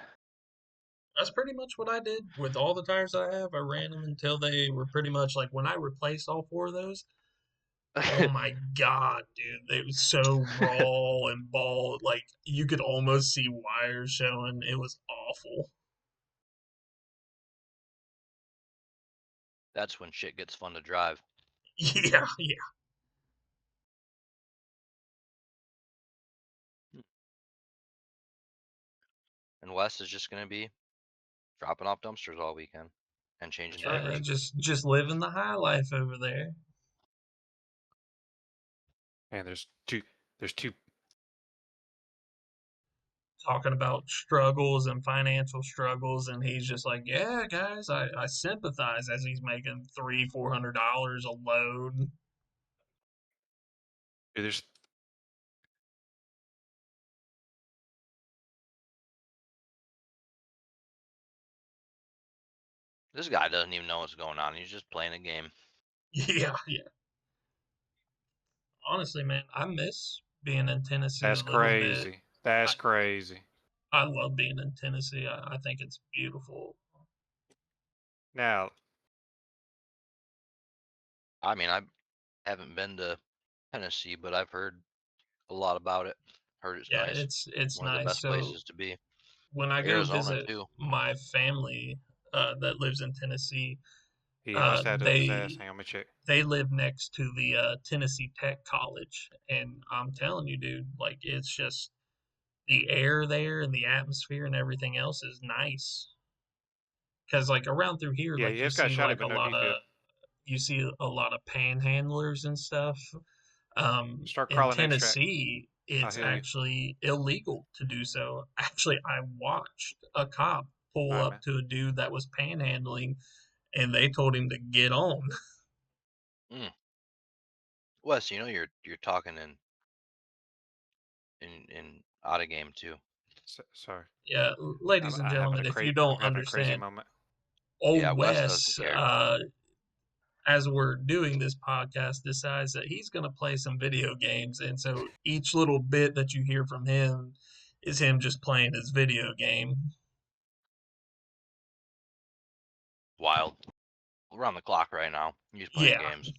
That's pretty much what I did with all the tires I have. I ran them until they were pretty much like when I replaced all 4 of those. Oh my god, dude, they was so raw and bald. Like you could almost see wires showing. It was awful. That's when shit gets fun to drive. Yeah, yeah. and Wes is just going to be dropping off dumpsters all weekend and changing Yeah, diapers. just living the high life over there. And there's two. Talking about struggles and financial struggles, and he's just like, yeah, guys, I sympathize as he's making $300-400 a load. There's This guy doesn't even know what's going on. He's just playing a game. Yeah, yeah. Honestly, man, I miss being in Tennessee a That's little bit. crazy. That's I, crazy. I love being in Tennessee. I think it's beautiful. Now, I mean, I haven't been to Tennessee, but I've heard a lot about it. Heard it's Yeah, nice. it's One of the nice. best So places to be. when I go Arizona visit too. my family that lives in Tennessee, he must have up his ass. they Hang on, let me check. live next to the Tennessee Tech College, and I'm telling you, dude, like it's just the air there and the atmosphere and everything else is nice. Because like around through here, Yeah, like he has got shotty, but no defib. you see a lot of panhandlers and stuff. Start In crawling extract. Tennessee, I it's hear you. actually illegal to do so. Actually, I watched a cop All pull right, up man. to a dude that was panhandling, and they told him to get on. Mm. Wes, you know you're talking in out of game too. Sorry. Yeah, I'm, ladies and I'm having gentlemen, a if you cra- I'm don't having a crazy understand, moment. Yeah, old Wes doesn't Wes, care. as we're doing this podcast, decides that he's going to play some video games. And so each little bit that you hear from him is him just playing his video game. Wild. We're on the clock right now. He's playing Yeah. games.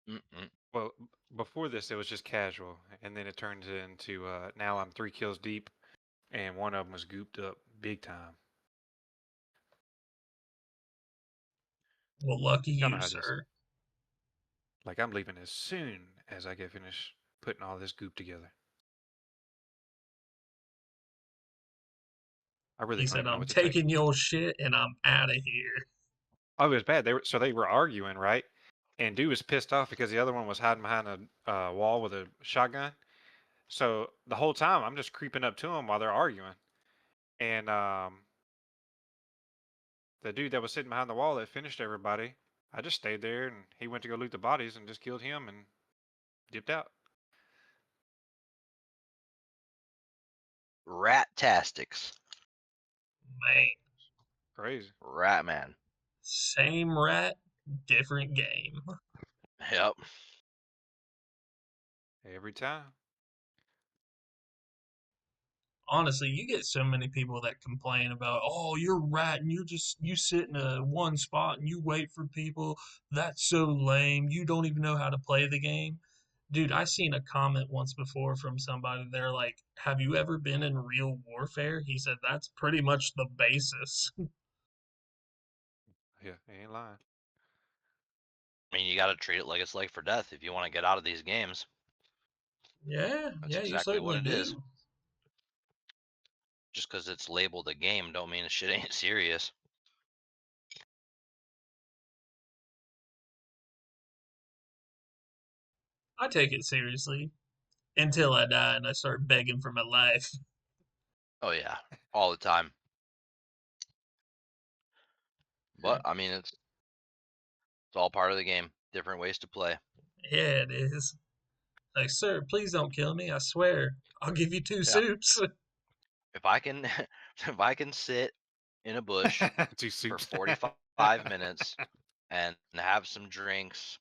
Mm-mm. Well, before this, it was just casual, and then it turned into now I'm 3 kills deep, and one of them was gooped up big time. Well, lucky Y'all know you, how this. sir. Like I'm leaving as soon as I get finished putting all this goop together. I really He don't said, even know I'm what to tell you. taking your shit and I'm out of here. Oh, it was bad. They were arguing, right? And dude was pissed off because the other one was hiding behind a wall with a shotgun. So the whole time I'm just creeping up to them while they're arguing, and the dude that was sitting behind the wall that finished everybody, I just stayed there, and he went to go loot the bodies and just killed him and dipped out. Rat-tastics. Man, Crazy. Ratman. same rat, different game. Yep. Every time. Honestly, you get so many people that complain about, oh, you're rat and you sit in a one spot and you wait for people. That's so lame. You don't even know how to play the game. Dude, I seen a comment once before from somebody. They're like, have you ever been in real warfare? He said, that's pretty much the basis. Yeah, he ain't lying. I mean, you got to treat it like it's life or death if you want to get out of these games. Yeah, That's yeah, you exactly what certainly it is. do. Just because it's labeled a game don't mean the shit ain't serious. I take it seriously until I die and I start begging for my life. Oh yeah, all the time. But I mean, it's all part of the game. Different ways to play. Yeah, it is. Like, sir, please don't kill me. I swear. I'll give you two Yeah. soups. If I can, if I can sit in a bush 2 for soups. 45 minutes and have some drinks,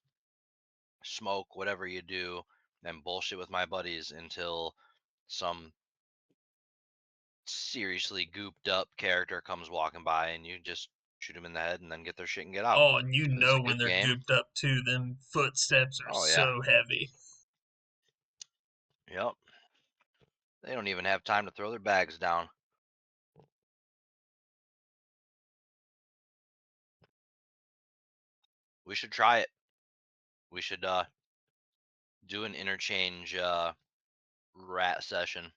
smoke, whatever you do, and bullshit with my buddies until some seriously gooped up character comes walking by and you just shoot them in the head and then get their shit and get out. Oh, and you 'Cause it's know a when good they're game. gooped up too. Them footsteps are Oh yeah. so heavy. Yep. They don't even have time to throw their bags down. We should try it. We should do an interchange rat session.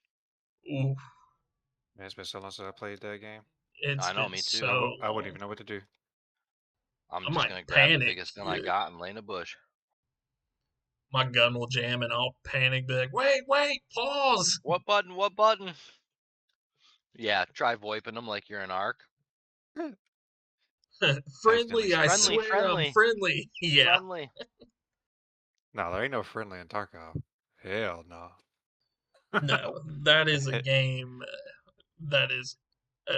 Ooh, Man, it's been so long since I played that game. it's I know, been me too. so I wouldn't long. even know what to do. I'm I just might gonna grab the panic. biggest gun I got and lay in a bush. My gun will jam and I'll panic, be like, wait, pause. What button? What button? Yeah, try VoIPing them like you're an ARC. Accidentally Friendly, I switched Friendly, it. swear I'm friendly, friendly. Yeah. friendly. No, there ain't no friendly in Tarkov. Hell no. No, that is a game that is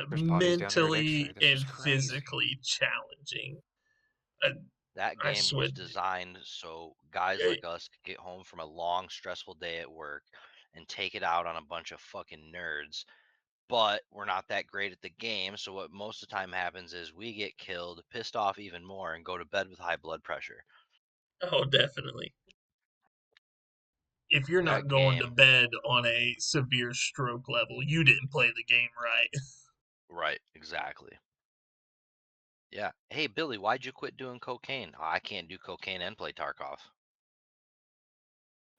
There's bodies down there next to me. mentally This is and crazy. physically challenging. I, That I game was swear. designed so guys eh, like us could get home from a long, stressful day at work and take it out on a bunch of fucking nerds. But we're not that great at the game, so what most of the time happens is we get killed, pissed off even more, and go to bed with high blood pressure. Oh, definitely. If you're not That going to game, bed on a severe stroke level, you didn't play the game right. right, exactly. Yeah. Hey, Billy, why'd you quit doing cocaine? "Oh, I can't do cocaine and play Tarkov."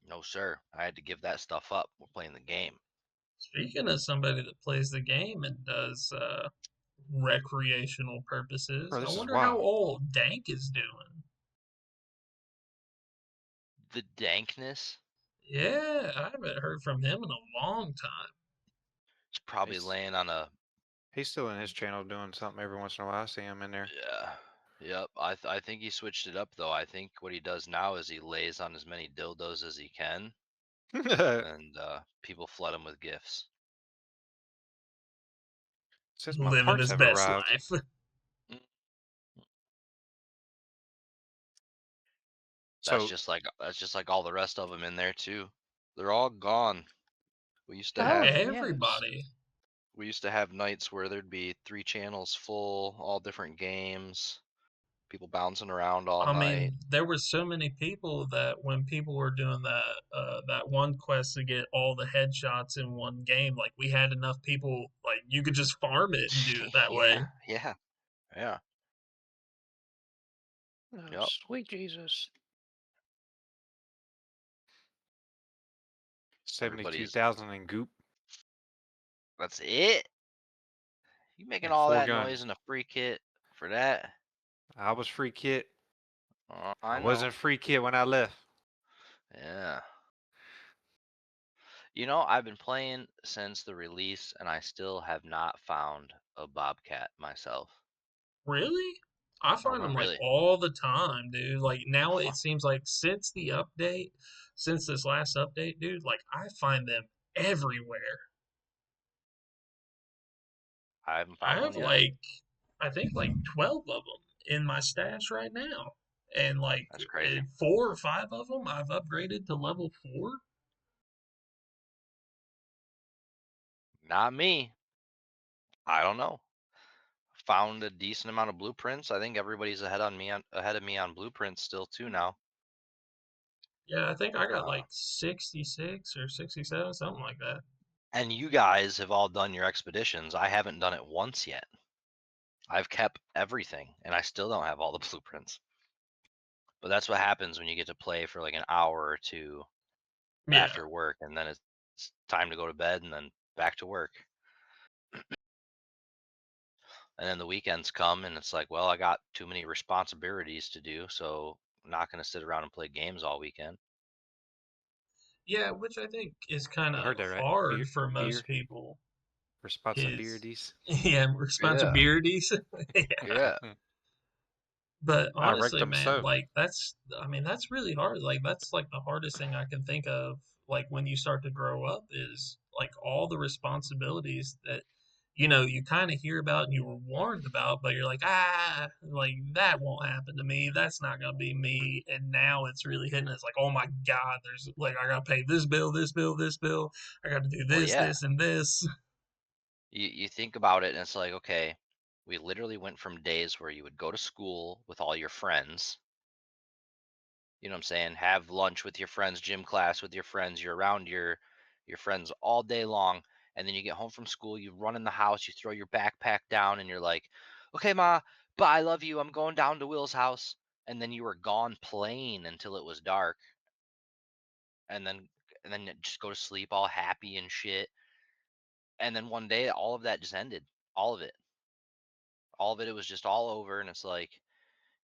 No, sir. I had to give that stuff up. We're playing the game. Speaking of somebody that plays the game and does recreational purposes, Bro, I this is wonder how wild. old Dank is doing. The dankness Yeah, I haven't heard from him in a long time. is probably He's laying on a he's still in his channel doing something every once in a while. I see him in there. yeah. Yep. I think he switched it up though. I think what he does now is he lays on as many dildos as he can, and people flood him with gifts. Says my Living parts his have best arrived. life. Mm, So that's just like all the rest of them in there too. They're all gone. We used to oh have yes. Everybody. we used to have nights where there'd be 3 channels full, all different games, people bouncing around all I night. mean, there were so many people that when people were doing that one quest to get all the headshots in one game, like we had enough people, like you could just farm it and do it that way. Yeah, yeah, yeah. Oh, Yep. sweet Jesus. Everybody's 72,000 in goop That's it. You making and all four that noise guns. in a free kit for that? I was free kit. I I know. wasn't free kit when I left. Yeah. You know, I've been playing since the release and I still have not found a Bobcat myself. Really? I Oh find them wow. like Really? all the time, dude. Like now Huh. it seems like since the update, since this last update, dude, like I find them everywhere. I haven't I found one have yet. like I think like 12 of them in my stash right now. And like That's crazy. 4 or 5 of them I've upgraded to level 4. Not me. I don't know. Found a decent amount of blueprints. I think everybody's ahead of me on blueprints still too now. Yeah, I think I got Uh, like 66 or 67, something like that. and you guys have all done your expeditions. I haven't done it once yet. I've kept everything and I still don't have all the blueprints. But that's what happens when you get to play for like an hour or two Yeah. after work and then it's time to go to bed and then back to work. And then the weekends come and it's like, well, I got too many responsibilities to do, so I'm not going to sit around and play games all weekend. Yeah, which I think is kind You of heard that right? hard for Beer most people is responsibilities. yeah, Yeah. responsibilities. Yeah. Yeah. But I wrecked honestly, them man, so. like I mean, that's really hard. Like that's like the hardest thing I can think of. Like when you start to grow up is like all the responsibilities that you kind of hear about and you were warned about, but you're like, like that won't happen to me. That's not gonna be me. And now it's really hitting. It's like, oh my God, there's like I gotta pay this bill, this bill, this bill. I gotta do Well, this, yeah. this, and this. You think about it and it's like, okay, we literally went from days where you would go to school with all your friends, you know what I'm saying, have lunch with your friends, gym class with your friends, you're around your friends all day long, and then you get home from school, you run in the house, you throw your backpack down and you're like, "Okay, ma, bye, I love you. I'm going down to Will's house." And then you were gone playing until it was dark and then just go to sleep all happy and shit. And then one day, all of that just ended. All of it. All of it. It was just all over. And it's like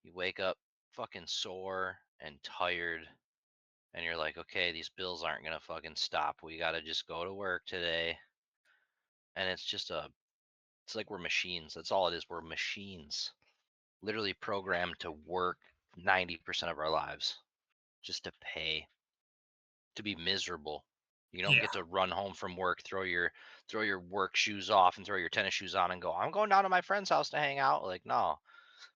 you wake up fucking sore and tired. And you're like, okay, these bills aren't going to fucking stop. We got to just go to work today. And it's like we're machines. That's all it is. We're machines. Literally programmed to work 90% of our lives just to pay, to be miserable. You don't Yeah. get to run home from work, throw your work shoes off and throw your tennis shoes on and go, I'm going down to my friend's house to hang out. Like, no.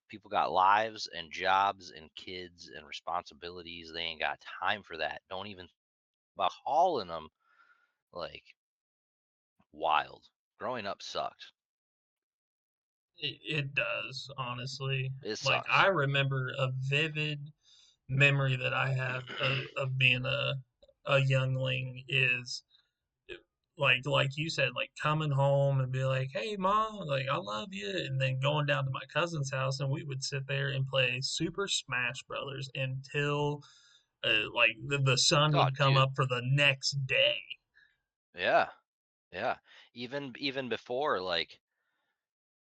People got lives and jobs and kids and responsibilities. They ain't got time for that. Don't even about calling them. Like, wild. Growing up sucked. It does, honestly. It Like I sucks. remember a vivid memory that I have of being a youngling is like you said, like coming home and be like, "Hey, mom, like I love you," and then going down to my cousin's house and we would sit there and play Super Smash Brothers until like the sun Oh, would come dude. up for the next day. Yeah. Yeah. Even before, like,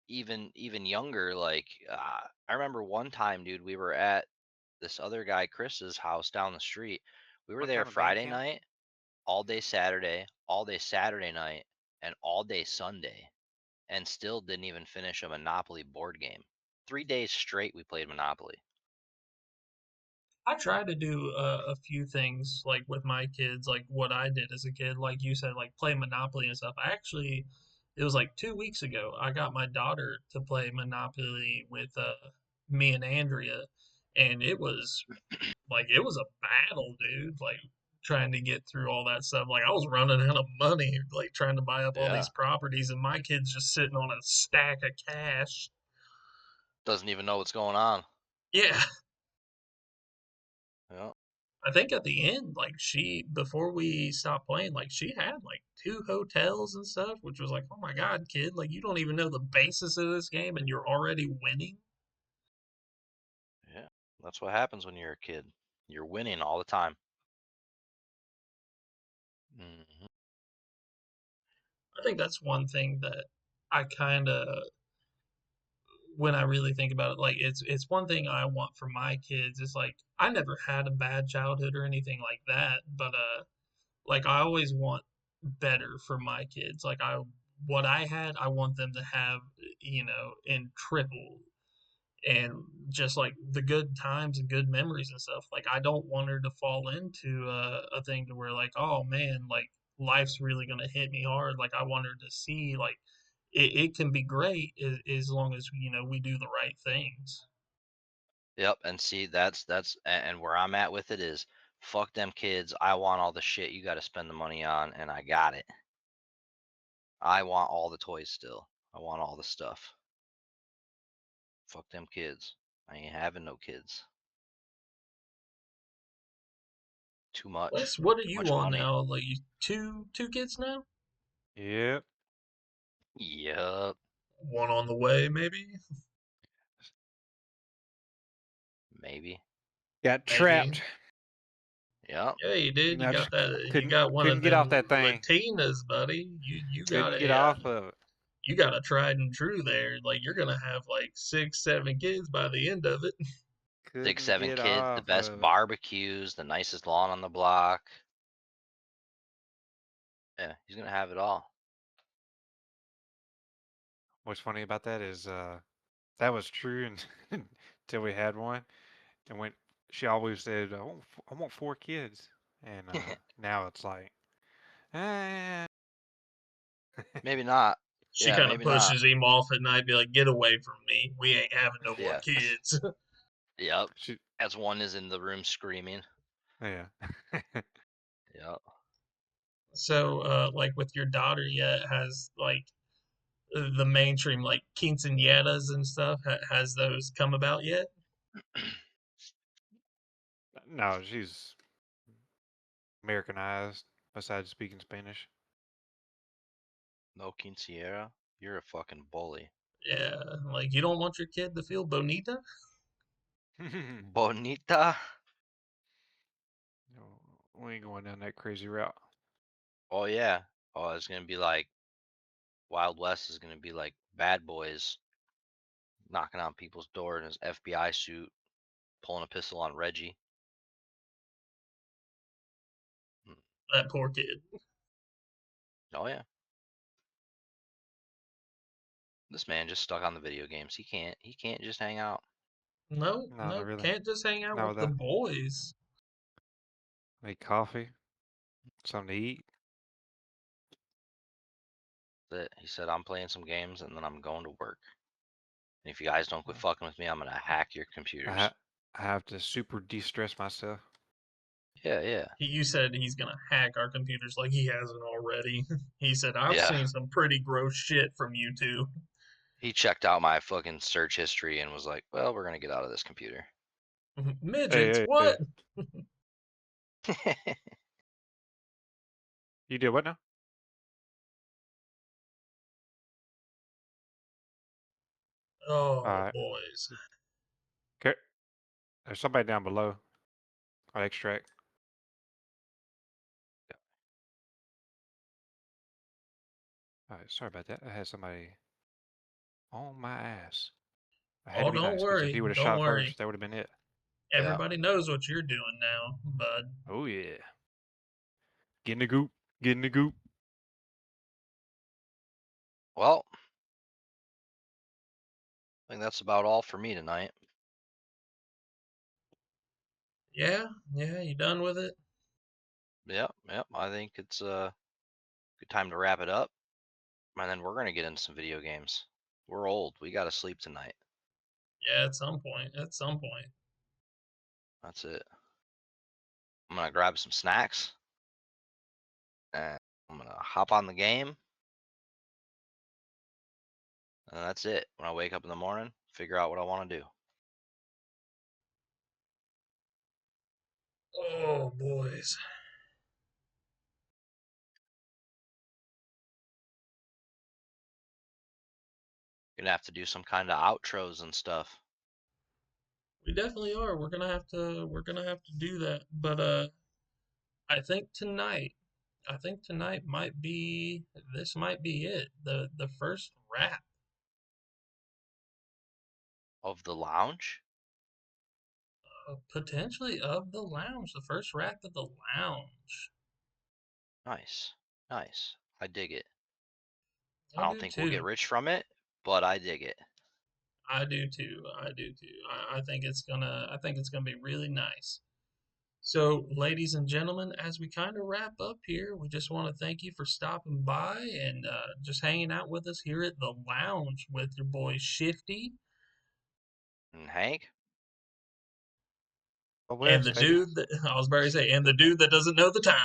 even younger, like, I remember one time, dude, we were at this other guy Chris's house down the street. We were One there time at band Friday camp. night, all day Saturday night, and all day Sunday, and still didn't even finish a Monopoly board game. 3 days straight we played Monopoly. I try to do a few things like with my kids, like what I did as a kid, like you said, like play Monopoly and stuff. I actually, it was like 2 weeks ago, I got my daughter to play Monopoly with me and Andrea, and it was a battle, dude. Like trying to get through all that stuff. Like I was running out of money, like trying to buy up all Yeah. these properties, and my kid's just sitting on a stack of cash. Doesn't even know what's going on. Yeah. Yeah. I think at the end, like before we stopped playing, like she had like two hotels and stuff, which was like, oh my God, kid, like you don't even know the basis of this game and you're already winning. Yeah. That's what happens when you're a kid. You're winning all the time. Hmm. I think that's one thing that I kind of, when I really think about it, like it's one thing I want for my kids. It's like I never had a bad childhood or anything like that, but like I always want better for my kids. Like what I had, I want them to have, in triple and just like the good times and good memories and stuff. Like I don't want her to fall into a thing to where like, oh man, like life's really gonna hit me hard. Like I want her to see like it can be great as long as we do the right things. Yep. And see, and where I'm at with it is, fuck them kids. I want all the shit you got to spend the money on, and I got it. I want all the toys still. I want all the stuff. Fuck them kids. I ain't having no kids. Too much. Wes, what are Too you much on money. now? Like two kids now? Yep. Yup. One on the way, maybe? Maybe. Got Maybe. trapped. Yep. Yeah, you did. You I just got that. You couldn't got one couldn't of get off them that thing. Latinas, buddy. You got Couldn't a get off of it. you got a tried and true there. Like you're gonna have like 6, 7 kids by the end of it. Six, Couldn't seven get kids, the off best of it. barbecues, the nicest lawn on the block. Yeah, he's gonna have it all. What's funny about that is that was true until we had one, and when she always said, I want 4 kids," and now it's like, eh. Maybe not. She Yeah, kind of maybe not. pushes him off at night, be like, "Get away from me. We ain't having no more Yeah. kids." Yep. She, As one is in the room screaming. yeah. Yep. So, like with your daughter, yet has like the mainstream like quinceañeras and stuff. Has those come about yet? No, she's Americanized. Besides speaking Spanish. No quinceañera. You're a fucking bully. Yeah, like you don't want your kid to feel bonita. Bonita. No, we ain't going down that crazy route. Oh yeah. Oh, it's gonna be like Wild West is gonna be like Bad Boys knocking on people's door in his FBI suit, pulling a pistol on Reggie. That poor kid. Oh yeah. This man just stuck on the video games. He can't just hang out. No, No, not really. can't just hang out Not with with the that. boys. Make coffee, something to eat. That he said, I'm playing some games and then I'm going to work. And if you guys don't quit fucking with me, I'm gonna hack your computers. I have to super de-stress myself. Yeah. You said he's gonna hack our computers like he hasn't already. He said, I've Yeah. seen some pretty gross shit from you two. He checked out my fucking search history and was like, well, we're gonna get out of this computer. Midgets, Hey, what? You did what now? Oh, Alright. boys. Okay. There's somebody down below. I extract. Alright, sorry about that. I had somebody on my ass. I had Oh, to be don't nice because if worry. he would have Don't shot worry. first, that would have been it. Everybody knows what you're doing now, bud. Oh yeah. Get in the goop. Get in the goop. Well, I think that's about all for me tonight. Yeah, you done with it? Yep. I think it's a good time to wrap it up. And then we're gonna get into some video games. We're old. We gotta sleep tonight. Yeah, at some point. That's it. I'm gonna grab some snacks. And I'm gonna hop on the game. And that's it. When I wake up in the morning, figure out what I want to do. Oh, boys. Gonna have to do some kind of outros and stuff. We definitely are. We're gonna have to do that. But I think tonight might be this might be it. The first wrap. Of the lounge? Potentially of the lounge. The first wrap of the lounge. Nice. I dig it. I I don't do think we'll get too. rich from it, but I dig it. I do too. I think it's gonna be really nice. So, ladies and gentlemen, as we kind of wrap up here, we just want to thank you for stopping by and just hanging out with us here at the lounge with your boy Shifty And Hank? Oh, and bless, the baby. dude that I was about to say, and the dude that doesn't know the time.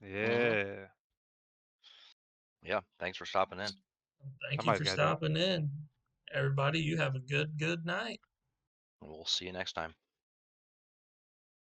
Yeah. Yeah, thanks for stopping in. Thank you Somebody's for got to do it. stopping in. Everybody, you have a good night. We'll see you next time.